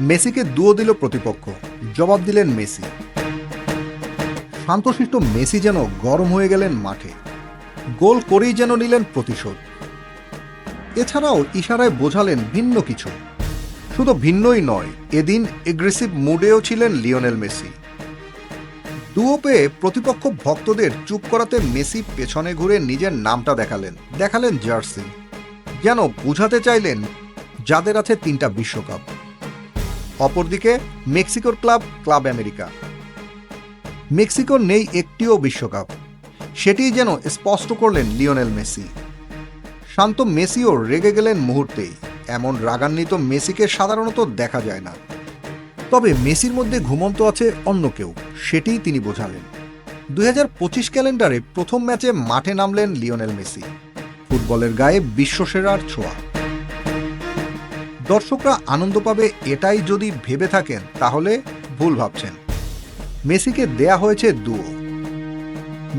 মেসিকে দুয়ো দিল প্রতিপক্ষ, জবাব দিলেন মেসি। শান্তশিষ্ট মেসি যেন গরম হয়ে গেলেন মাঠে, গোল করেই যেন নিলেন প্রতিশোধ। এছাড়াও ইশারায় বোঝালেন ভিন্ন কিছু। শুধু ভিন্নই নয়, এদিন এগ্রেসিভ মুডেও ছিলেন লিওনেল মেসি। দুয়ো পেয়ে প্রতিপক্ষ ভক্তদের চুপ করাতে মেসি পেছনে ঘুরে নিজের নামটা দেখালেন জার্সি। যেন বুঝাতে চাইলেন যাদের আছে 3টা বিশ্বকাপ। অপরদিকে মেক্সিকোর ক্লাব আমেরিকা। মেক্সিকোর নেই একটিও বিশ্বকাপ, সেটিই যেন স্পষ্ট করলেন লিওনেল মেসি। শান্ত মেসিও রেগে গেলেন মুহূর্তেই। এমন রাগান্বিত মেসিকে সাধারণত দেখা যায় না। তবে মেসির মধ্যে ঘুমন্ত আছে অন্য কেউ, সেটিই তিনি বোঝালেন। 2025 ক্যালেন্ডারে প্রথম ম্যাচে মাঠে নামলেন লিওনেল মেসি। ফুটবলের গায়ে বিশ্বসেরার ছোঁয়া। দর্শকরা আনন্দ পাবে এটাই যদি ভেবে থাকেন তাহলে ভুল ভাবছেন। মেসিকে দেয়া হয়েছে দুয়ো।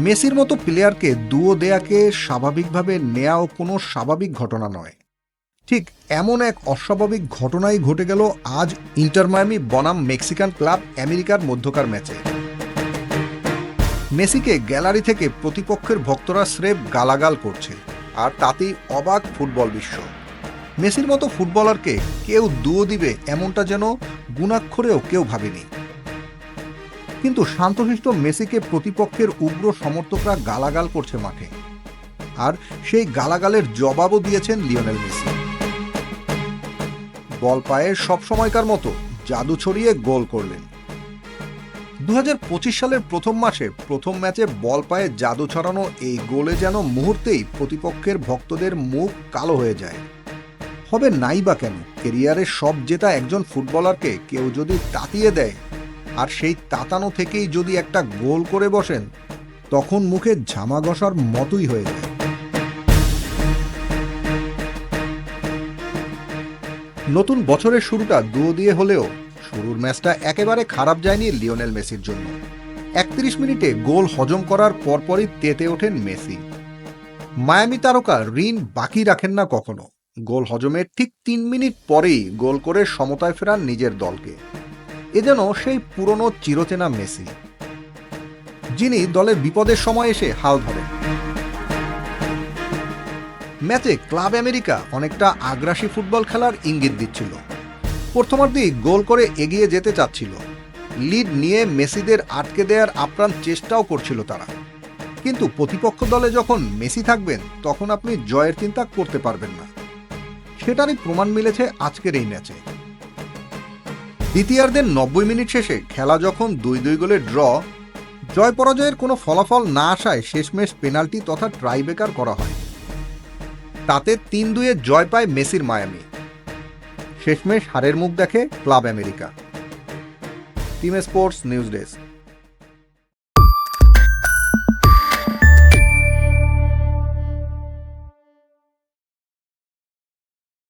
মেসির মতো প্লেয়ারকে দুয়ো দেয়াকে স্বাভাবিকভাবে নেয়াও কোনো স্বাভাবিক ঘটনা নয়। ঠিক এমন এক অস্বাভাবিক ঘটনাই ঘটে গেল আজ ইন্টার মায়ামি বনাম মেক্সিকান ক্লাব আমেরিকার মধ্যকার ম্যাচে। মেসিকে গ্যালারি থেকে প্রতিপক্ষের ভক্তরা স্রেফ গালাগাল করছে, আর তাতেই অবাক ফুটবল বিশ্ব। মেসির মতো ফুটবলারকে কেউ দুয়ো দিবে এমনটা যেন গুণাক্ষরেও কেউ ভাবেনি। কিন্তু শান্তশিষ্ট মেসিকে প্রতিপক্ষের উগ্র সমর্থকরা গালাগাল করছে মাঠে, আর সেই গালাগালের জবাবও দিয়েছেন লিওনেল মেসি। বল পায়ে সবসময়কার মতো জাদু ছড়িয়ে গোল করলেন। 2025 সালের প্রথম ম্যাচে বল পায়ে জাদু ছড়ানো এই গোলে যেন মুহূর্তেই প্রতিপক্ষের ভক্তদের মুখ কালো হয়ে যায়। হবে নাই বা কেন, কেরিয়ারের সব জেতা একজন ফুটবলারকে কেউ যদি তাতিয়ে দেয়, আর সেই তাতানো থেকেই যদি একটা গোল করে বসেন, তখন মুখে ঝামা ঘষার মতোই হয়ে যায়। নতুন বছরের শুরুটা দুয়ো দিয়ে হলেও শুরুর ম্যাচটা একেবারে খারাপ যায়নি লিওনেল মেসির জন্য। 31 মিনিটে গোল হজম করার পরপরই তেতে ওঠেন মেসি। মায়ামি তারকা ঋণ বাকি রাখেন না কখনো। গোল হজমের ঠিক 3 মিনিট পরেই গোল করে সমতায় ফেরান নিজের দলকে। এ যেন সেই পুরনো চিরচেনা মেসি, যিনি দলের বিপদের সময় এসে হাল ধরেন। ম্যাচে ক্লাব আমেরিকা অনেকটা আগ্রাসী ফুটবল খেলার ইঙ্গিত দিচ্ছিল। প্রথমার্ধেই গোল করে এগিয়ে যেতে চাচ্ছিল, লিড নিয়ে মেসিদের আটকে দেওয়ার আপ্রাণ চেষ্টাও করছিল তারা। কিন্তু প্রতিপক্ষ দলে যখন মেসি থাকবেন, তখন আপনি জয়ের চিন্তা করতে পারবেন না। সেটারই প্রমাণ মিলেছে আজকের এই ম্যাচে। দ্বিতীয়ার্ধের 90 মিনিট শেষে খেলা যখন 2-2 গোলে ড্র, জয় পরাজয়ের কোনো ফলাফল না আসায় শেষমেশ পেনাল্টি তথা ট্রাইব্রেকার করা হয়। তাতে 3-2 জয় পায় মেসির মায়ামি। শেষমেশ হারের মুখ দেখে club America. Team sports news desk.